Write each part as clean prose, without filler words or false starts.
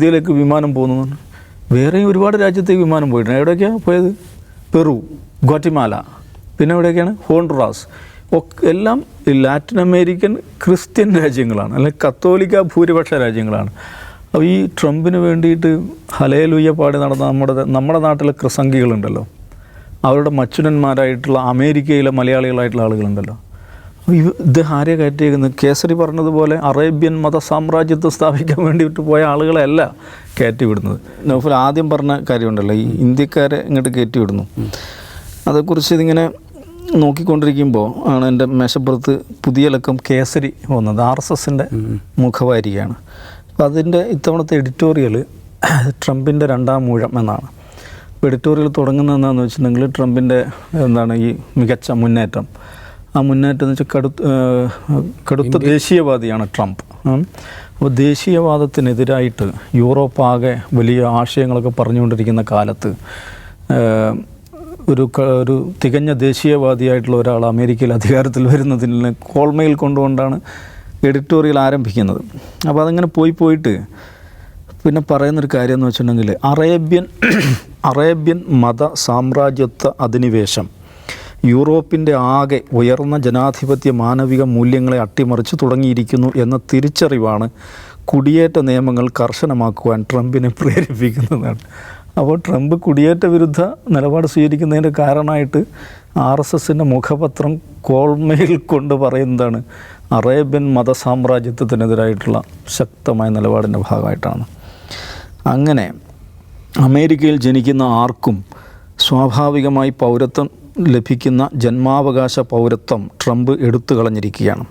ഇന്ത്യയിലേക്ക് വിമാനം പോകുന്നു. വേറെയും ഒരുപാട് രാജ്യത്തേക്ക് വിമാനം പോയിട്ടുണ്ട്. എവിടെയൊക്കെയാണ് പോയത്? പെറു, ഗ്വാറ്റിമാല, പിന്നെ എവിടെയൊക്കെയാണ്? ഹോണ്ടുറാസ്. എല്ലാം ലാറ്റിൻ അമേരിക്കൻ ക്രിസ്ത്യൻ രാജ്യങ്ങളാണ്, അല്ലെങ്കിൽ കത്തോലിക്ക ഭൂരിപക്ഷ രാജ്യങ്ങളാണ്. അപ്പോൾ ഈ ട്രംപിന് വേണ്ടിയിട്ട് ഹല്ലേലൂയ പാടി നടന്ന നമ്മുടെ നാട്ടിലെ ക്രിസംഗികളുണ്ടല്ലോ, അവരുടെ മച്ചുനന്മാരായിട്ടുള്ള അമേരിക്കയിലെ മലയാളികളായിട്ടുള്ള ആളുകളുണ്ടല്ലോ. ഇദ്ദേഹം ആരെ കയറ്റിയേക്കുന്നത്? കേസരി പറഞ്ഞതുപോലെ അറേബ്യൻ മത സാമ്രാജ്യത്വം സ്ഥാപിക്കാൻ വേണ്ടിയിട്ട് പോയ ആളുകളെയല്ല കയറ്റി വിടുന്നത്. നൗഫൽ ആദ്യം പറഞ്ഞ കാര്യമുണ്ടല്ലോ, ഈ ഇന്ത്യക്കാരെ ഇങ്ങോട്ട് കയറ്റി വിടുന്നു. അതേക്കുറിച്ച് ഇതിങ്ങനെ നോക്കിക്കൊണ്ടിരിക്കുമ്പോൾ ആണ് എൻ്റെ മേശപ്പുറത്ത് പുതിയ ലക്കം കേസരി വന്നത്. RSSൻ്റെ മുഖവാരികയാണ്. അപ്പോൾ അതിൻ്റെ ഇത്തവണത്തെ എഡിറ്റോറിയൽ ട്രംപിൻ്റെ രണ്ടാം ഊഴം എന്നാണ്. അപ്പോൾ എഡിറ്റോറിയൽ തുടങ്ങുന്നത് എന്താണെന്ന് വെച്ചിട്ടുണ്ടെങ്കിൽ ട്രംപിൻ്റെ ഈ മികച്ച മുന്നേറ്റം. ആ മുന്നേറ്റം എന്ന് വെച്ചാൽ കടുത്ത ദേശീയവാദിയാണ് ട്രംപ്. അപ്പോൾ ദേശീയവാദത്തിനെതിരായിട്ട് യൂറോപ്പ് ആകെ വലിയ ആശയങ്ങളൊക്കെ പറഞ്ഞുകൊണ്ടിരിക്കുന്ന കാലത്ത് ഒരു തികഞ്ഞ ദേശീയവാദിയായിട്ടുള്ള ഒരാൾ അമേരിക്കയിൽ അധികാരത്തിൽ വരുന്നതിന് കോൾമയിൽ കൊണ്ടുകൊണ്ടാണ് എഡിറ്റോറിയൽ ആരംഭിക്കുന്നത്. അപ്പോൾ അതങ്ങനെ പോയിട്ട് പിന്നെ പറയുന്നൊരു കാര്യം എന്ന് വെച്ചിട്ടുണ്ടെങ്കിൽ അറേബ്യൻ മത സാമ്രാജ്യത്വ അധിനിവേശം യൂറോപ്പിൻ്റെ ആകെ ഉയർന്ന ജനാധിപത്യ മാനവിക മൂല്യങ്ങളെ അട്ടിമറിച്ച് തുടങ്ങിയിരിക്കുന്നു എന്ന തിരിച്ചറിവാണ് കുടിയേറ്റ നിയമങ്ങൾ കർശനമാക്കുവാൻ ട്രംപിനെ പ്രേരിപ്പിക്കുന്നതാണ്. അപ്പോൾ ട്രംപ് കുടിയേറ്റ വിരുദ്ധ നിലപാട് സ്വീകരിക്കുന്നതിൻ്റെ കാരണമായിട്ട് RSSൻ്റെ മുഖപത്രം കോൾമെയിൽ കൊണ്ട് പറയുന്നതാണ് അറേബ്യൻ മത സാമ്രാജ്യത്വത്തിനെതിരായിട്ടുള്ള ശക്തമായ നിലപാടിൻ്റെ ഭാഗമായിട്ടാണ്. അങ്ങനെ അമേരിക്കയിൽ ജനിക്കുന്ന ആർക്കും സ്വാഭാവികമായി പൗരത്വം ലഭിക്കുന്ന ജന്മാവകാശ പൗരത്വം ട്രംപ് എടുത്തു കളഞ്ഞിരിക്കുകയാണ്.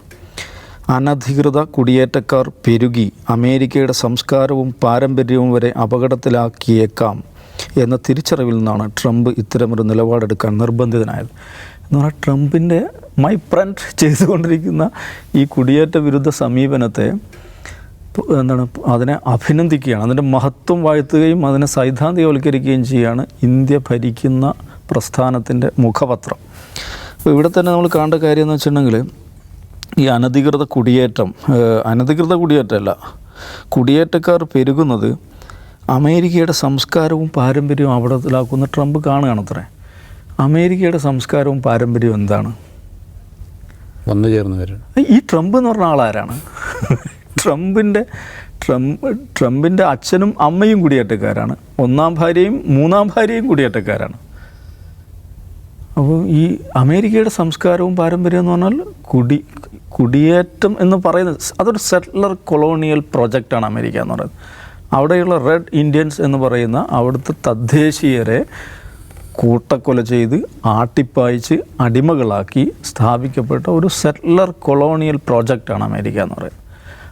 അനധികൃത കുടിയേറ്റക്കാർ പെരുകി അമേരിക്കയുടെ സംസ്കാരവും പാരമ്പര്യവും വരെ അപകടത്തിലാക്കിയേക്കാം എന്ന തിരിച്ചറിവിൽ നിന്നാണ് ട്രംപ് ഇത്തരമൊരു നിലപാടെടുക്കാൻ നിർബന്ധിതനായത്. എന്ന് പറഞ്ഞാൽ ട്രംപിൻ്റെ മൈ ഫ്രണ്ട് ചെയ്തുകൊണ്ടിരിക്കുന്ന ഈ കുടിയേറ്റ വിരുദ്ധ സമീപനത്തെ അതിനെ അഭിനന്ദിക്കുകയാണ്, അതിൻ്റെ മഹത്വം വാഴ്ത്തുകയും അതിനെ സൈദ്ധാന്തികവൽക്കരിക്കുകയും ചെയ്യുകയാണ് ഇന്ത്യ ഭരിക്കുന്ന പ്രസ്ഥാനത്തിൻ്റെ മുഖപത്രം. അപ്പോൾ ഇവിടെ തന്നെ നമ്മൾ കാണേണ്ട കാര്യം എന്ന് വെച്ചിട്ടുണ്ടെങ്കിൽ ഈ അനധികൃത കുടിയേറ്റമല്ല, കുടിയേറ്റക്കാർ പെരുകുന്നത് അമേരിക്കയുടെ സംസ്കാരവും പാരമ്പര്യവും അപകടത്തിലാക്കുന്ന ട്രംപ് കാണുകയാണത്രേ. അമേരിക്കയുടെ സംസ്കാരവും പാരമ്പര്യവും എന്താണ്? വന്നു ചേർന്നവരാണ്. ഈ ട്രംപ് എന്ന് പറഞ്ഞ ആളാരാണ്? ട്രംപിൻ്റെ അച്ഛനും അമ്മയും കുടിയേറ്റക്കാരാണ്, ഒന്നാം ഭാര്യയും മൂന്നാം ഭാര്യയും കുടിയേറ്റക്കാരാണ്. അപ്പോൾ ഈ അമേരിക്കയുടെ സംസ്കാരവും പാരമ്പര്യം എന്ന് പറഞ്ഞാൽ കുടിയേറ്റം എന്ന് പറയുന്നത് അതൊരു സെറ്റിലർ കൊളോണിയൽ പ്രൊജക്റ്റാണ് അമേരിക്ക എന്ന് പറയുന്നത്. അവിടെയുള്ള റെഡ് ഇന്ത്യൻസ് എന്ന് പറയുന്ന അവിടുത്തെ തദ്ദേശീയരെ കൂട്ടക്കൊല ചെയ്ത് ആട്ടിപ്പായിച്ച് അടിമകളാക്കി സ്ഥാപിക്കപ്പെട്ട ഒരു സെറ്റിലർ കൊളോണിയൽ പ്രോജക്റ്റാണ് അമേരിക്ക എന്ന് പറയുന്നത്.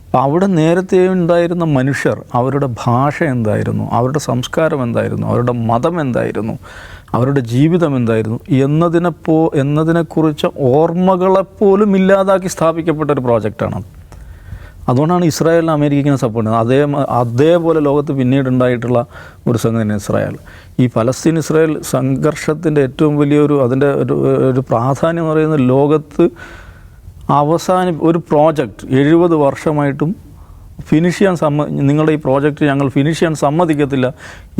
അപ്പോൾ അവിടെ നേരത്തെ ഉണ്ടായിരുന്ന മനുഷ്യർ, അവരുടെ ഭാഷ എന്തായിരുന്നു, അവരുടെ സംസ്കാരം എന്തായിരുന്നു, അവരുടെ മതം എന്തായിരുന്നു, അവരുടെ ജീവിതം എന്തായിരുന്നു എന്നതിനെക്കുറിച്ച് ഓർമ്മകളെപ്പോലും ഇല്ലാതാക്കി സ്ഥാപിക്കപ്പെട്ട ഒരു പ്രോജക്റ്റാണ്. അതുകൊണ്ടാണ് ഇസ്രായേലിന് അമേരിക്കനെ സപ്പോർട്ട് ചെയ്യുന്നത്. അതേപോലെ ലോകത്ത് പിന്നീടുണ്ടായിട്ടുള്ള ഒരു സംഗതിയാണ് ഇസ്രായേൽ. ഈ പലസ്തീൻ ഇസ്രായേൽ സംഘർഷത്തിൻ്റെ ഏറ്റവും വലിയൊരു അതിൻ്റെ ഒരു പ്രാധാന്യം എന്ന് പറയുന്നത് ലോകത്ത് ഒരു പ്രോജക്റ്റ് 70 വർഷമായിട്ടും ഫിനിഷ് ചെയ്യാൻ നിങ്ങളുടെ ഈ പ്രോജക്റ്റ് ഞങ്ങൾ ഫിനിഷ് ചെയ്യാൻ സമ്മതിക്കത്തില്ല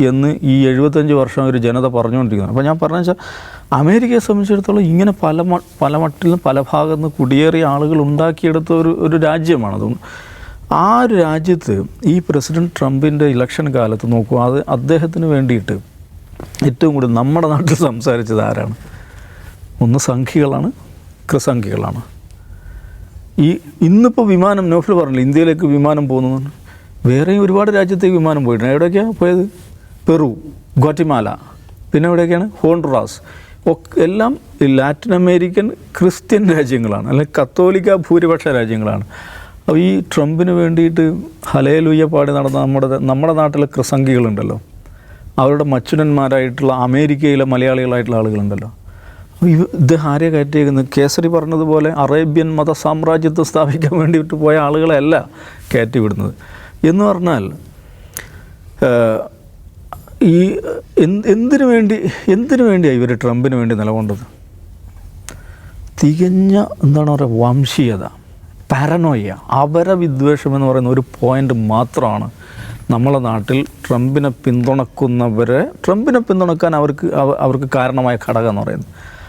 എന്ന് ഈ 75 വർഷം ഒരു ജനത പറഞ്ഞുകൊണ്ടിരിക്കുന്നത്. അപ്പോൾ ഞാൻ പറഞ്ഞു വെച്ചാൽ അമേരിക്കയെ സംബന്ധിച്ചിടത്തോളം ഇങ്ങനെ പല മട്ടിലും പല ഭാഗത്തു നിന്ന് കുടിയേറിയ ആളുകൾ ഉണ്ടാക്കിയെടുത്ത ഒരു രാജ്യമാണ്. അതുകൊണ്ട് ആ ഒരു രാജ്യത്ത് ഈ പ്രസിഡന്റ് ട്രംപിൻ്റെ ഇലക്ഷൻ കാലത്ത് നോക്കുക, അദ്ദേഹത്തിന് വേണ്ടിയിട്ട് ഏറ്റവും കൂടുതൽ നമ്മുടെ നാട്ടിൽ സംസാരിച്ചത് ആരാണ്? ഒന്ന് സംഘികളാണ്, ക്രിസംഘികളാണ്. ഇന്നിപ്പോൾ വിമാനം നൗഫൽ പറഞ്ഞില്ല, ഇന്ത്യയിലേക്ക് വിമാനം പോകുന്നു. വേറെയും ഒരുപാട് രാജ്യത്തേക്ക് വിമാനം പോയിട്ടുണ്ട്. എവിടെയൊക്കെയാണ് പോയത്? പെറു, ഗ്വാറ്റിമാല, പിന്നെ എവിടെയൊക്കെയാണ്? ഹോണ്ടുറാസ്. എല്ലാം ലാറ്റിൻ അമേരിക്കൻ ക്രിസ്ത്യൻ രാജ്യങ്ങളാണ്, അല്ലെങ്കിൽ കത്തോലിക്ക ഭൂരിപക്ഷ രാജ്യങ്ങളാണ്. അപ്പോൾ ഈ ട്രംപിന് വേണ്ടിയിട്ട് ഹല്ലേലൂയ പാടി നടന്ന നമ്മുടെ നാട്ടിലെ ക്രിസംഗികളുണ്ടല്ലോ, അവരുടെ മച്ചുനന്മാരായിട്ടുള്ള അമേരിക്കയിലെ മലയാളികളായിട്ടുള്ള ആളുകളുണ്ടല്ലോ. ഇദ്ദേഹം ആരെ കയറ്റിയേക്കുന്നത്? കേസരി പറഞ്ഞതുപോലെ അറേബ്യൻ മത സാമ്രാജ്യത്വം സ്ഥാപിക്കാൻ വേണ്ടിയിട്ട് പോയ ആളുകളെയല്ല കയറ്റി വിടുന്നത്. എന്ന് പറഞ്ഞാൽ എന്തിനു വേണ്ടിയാണ് ഇവർ ട്രംപിന് വേണ്ടി നിലകൊണ്ടത്? തികഞ്ഞ വംശീയത, പാരനോയ, അപരവിദ്വേഷം എന്ന് പറയുന്ന ഒരു പോയിൻ്റ് മാത്രമാണ് നമ്മളെ നാട്ടിൽ ട്രംപിനെ പിന്തുണയ്ക്കാൻ അവർക്ക് കാരണമായ ഘടകം എന്ന് പറയുന്നത്